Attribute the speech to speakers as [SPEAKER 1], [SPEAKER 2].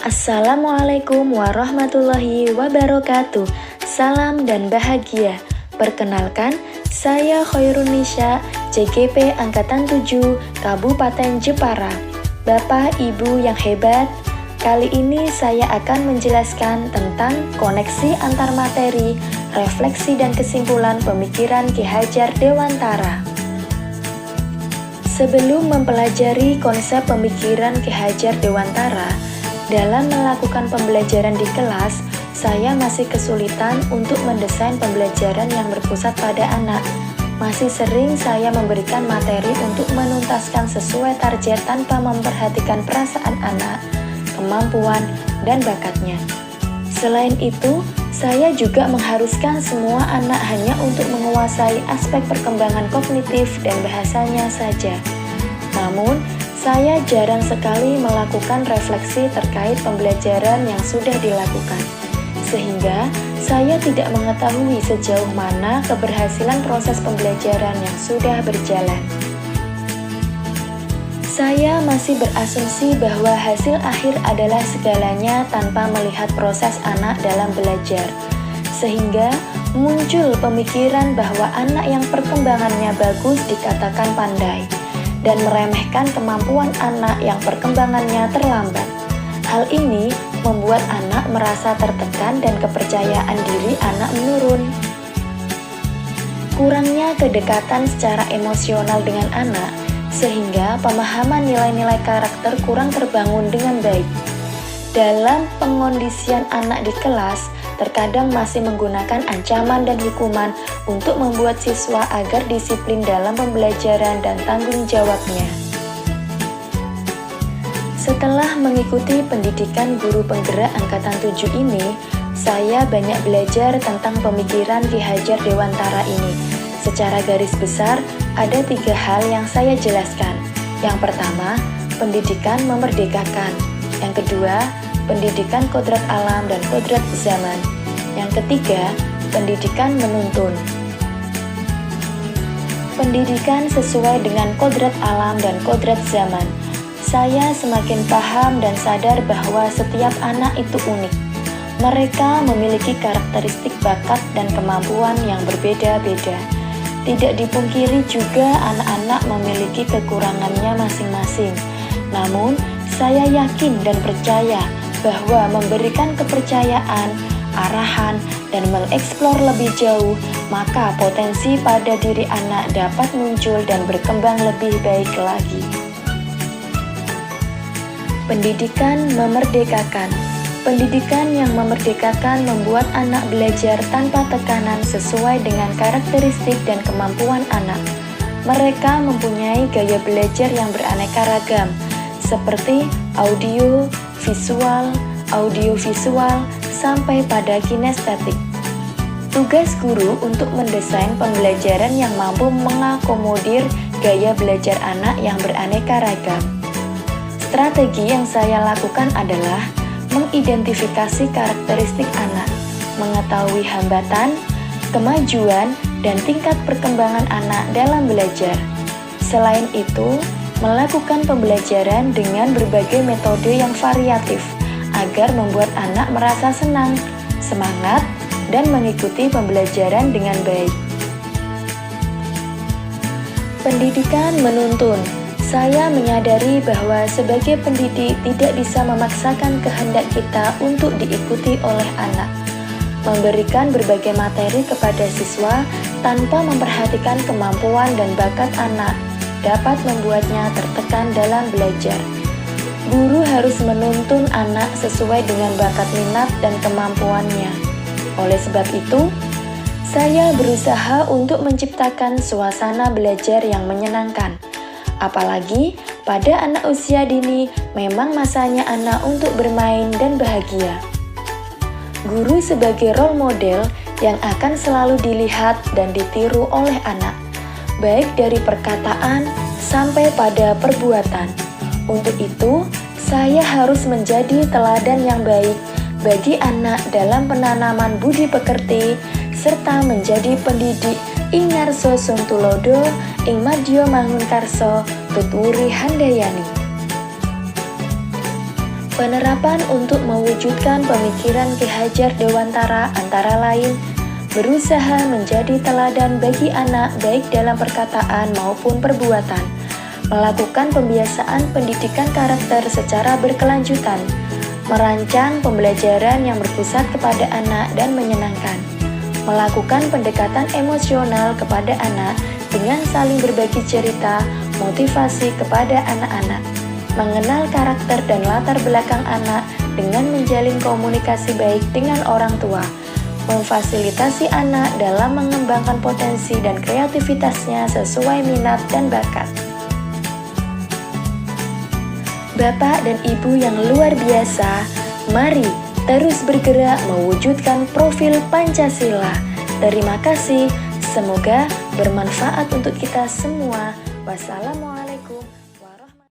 [SPEAKER 1] Assalamualaikum warahmatullahi wabarakatuh. Salam dan bahagia. Perkenalkan, saya Khairunisha, CGP Angkatan 7, Kabupaten Jepara. Bapak, Ibu yang hebat, kali ini saya akan menjelaskan tentang koneksi antar materi, refleksi dan kesimpulan pemikiran Ki Hajar Dewantara. Sebelum mempelajari konsep pemikiran Ki Hajar Dewantara, dalam melakukan pembelajaran di kelas, saya masih kesulitan untuk mendesain pembelajaran yang berpusat pada anak. Masih sering saya memberikan materi untuk menuntaskan sesuai target tanpa memperhatikan perasaan anak, kemampuan, dan bakatnya. Selain itu, saya juga mengharuskan semua anak hanya untuk menguasai aspek perkembangan kognitif dan bahasanya saja. Namun, saya jarang sekali melakukan refleksi terkait pembelajaran yang sudah dilakukan, sehingga saya tidak mengetahui sejauh mana keberhasilan proses pembelajaran yang sudah berjalan. Saya masih berasumsi bahwa hasil akhir adalah segalanya tanpa melihat proses anak dalam belajar, sehingga muncul pemikiran bahwa anak yang perkembangannya bagus dikatakan pandai, dan meremehkan kemampuan anak yang perkembangannya terlambat. Hal ini membuat anak merasa tertekan dan kepercayaan diri anak menurun. Kurangnya kedekatan secara emosional dengan anak, sehingga pemahaman nilai-nilai karakter kurang terbangun dengan baik. Dalam pengondisian anak di kelas, terkadang masih menggunakan ancaman dan hukuman untuk membuat siswa agar disiplin dalam pembelajaran dan tanggung jawabnya. Setelah mengikuti pendidikan guru penggerak Angkatan 7 ini, saya banyak belajar tentang pemikiran Ki Hajar Dewantara ini. Secara garis besar, ada 3 hal yang saya jelaskan. Yang pertama, pendidikan memerdekakan. Yang kedua, pendidikan kodrat alam dan kodrat zaman. Yang ketiga, pendidikan menuntun. Pendidikan sesuai dengan kodrat alam dan kodrat zaman. Saya semakin paham dan sadar bahwa setiap anak itu unik. Mereka memiliki karakteristik bakat dan kemampuan yang berbeda-beda. Tidak dipungkiri juga anak-anak memiliki kekurangannya masing-masing. Namun, saya yakin dan percaya bahwa memberikan kepercayaan, arahan, dan mengeksplor lebih jauh, maka potensi pada diri anak dapat muncul dan berkembang lebih baik lagi. Pendidikan memerdekakan. Pendidikan yang memerdekakan membuat anak belajar tanpa tekanan sesuai dengan karakteristik dan kemampuan anak. Mereka mempunyai gaya belajar yang beraneka ragam, seperti audio, visual, sampai pada kinestetik. Tugas guru untuk mendesain pembelajaran yang mampu mengakomodir gaya belajar anak yang beraneka ragam. Strategi yang saya lakukan adalah mengidentifikasi karakteristik anak, mengetahui hambatan, kemajuan, dan tingkat perkembangan anak dalam belajar. Selain itu, melakukan pembelajaran dengan berbagai metode yang variatif agar membuat anak merasa senang, semangat, dan mengikuti pembelajaran dengan baik. Pendidikan menuntun. Saya menyadari bahwa sebagai pendidik tidak bisa memaksakan kehendak kita untuk diikuti oleh anak. Memberikan berbagai materi kepada siswa tanpa memperhatikan kemampuan dan bakat anak dapat membuatnya tertekan dalam belajar. Guru harus menuntun anak sesuai dengan bakat minat dan kemampuannya. Oleh sebab itu, saya berusaha untuk menciptakan suasana belajar yang menyenangkan. Apalagi pada anak usia dini, memang masanya anak untuk bermain dan bahagia. Guru sebagai role model yang akan selalu dilihat dan ditiru oleh anak, baik dari perkataan sampai pada perbuatan. Untuk itu, saya harus menjadi teladan yang baik bagi anak dalam penanaman budi pekerti, serta menjadi pendidik ing ngarsa suntulodo ing madya mangunkarsa tuturi handayani. Penerapan untuk mewujudkan pemikiran Ki Hajar Dewantara antara lain berusaha menjadi teladan bagi anak baik dalam perkataan maupun perbuatan, melakukan pembiasaan pendidikan karakter secara berkelanjutan, merancang pembelajaran yang berpusat kepada anak dan menyenangkan, melakukan pendekatan emosional kepada anak dengan saling berbagi cerita, motivasi kepada anak-anak, mengenal karakter dan latar belakang anak dengan menjalin komunikasi baik dengan orang tua, memfasilitasi anak dalam mengembangkan potensi dan kreativitasnya sesuai minat dan bakat. Bapak dan Ibu yang luar biasa, mari terus bergerak mewujudkan profil Pancasila. Terima kasih, semoga bermanfaat untuk kita semua. Wassalamualaikum.